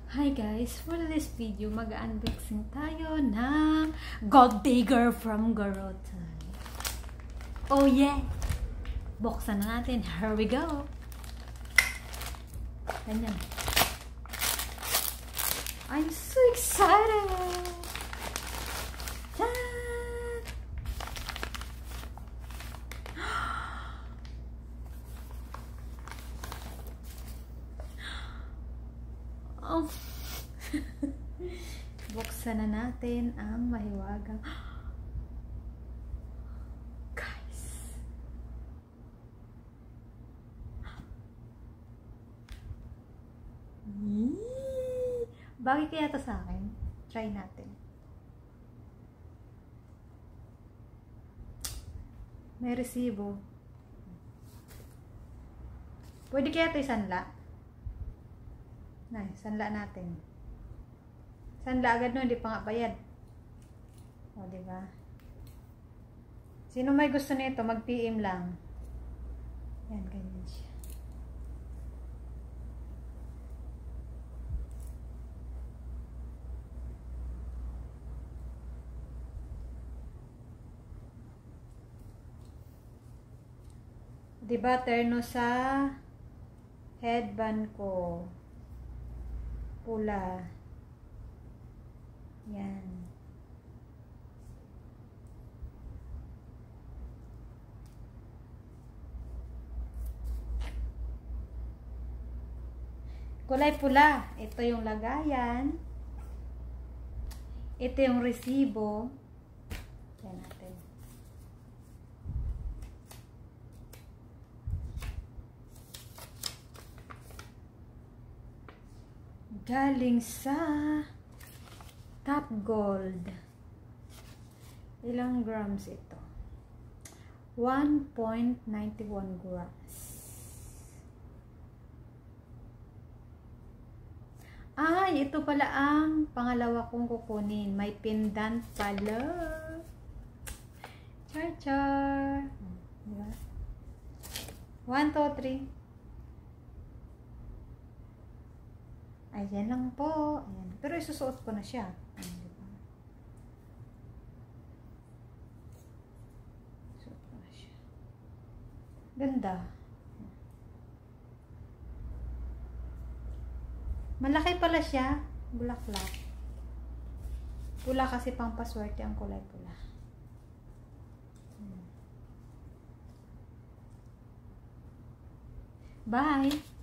Hi guys! For this video, mag-unboxing tayo ng Gold Digger from Gorotan. Oh yeah! Buksan na natin. Here we go! Ganyan. I'm so excited! Yan! Oh. Buksan na natin ang mahiwagang guys. Bagay kaya to sa akin? Try natin. May resibo. Pwede kaya ito isanla? Sanla natin. Sanla agad no, hindi pa nga bayad. O, diba? Sino may gusto nito, mag-PM lang. Yan, ganyan siya. Diba, terno sa headband ko. Pula. Yan. Kulay pula. Ito yung lagayan. Ito yung resibo. Yan natin. Galing sa Top Gold. Ilang grams ito? 1.91 grams. Ay, ito pala ang pangalawa kong kukunin. May pendant pala. Char char. Diba? 1, 2, 3. Ayan lang po. Ayan. Pero isusuot ko na siya. Ayan, diba? Isusuot ko na siya. Ganda. Malaki pala siya. Bulaklak. Pula kasi pang paswerte ang kulay pula. Bye!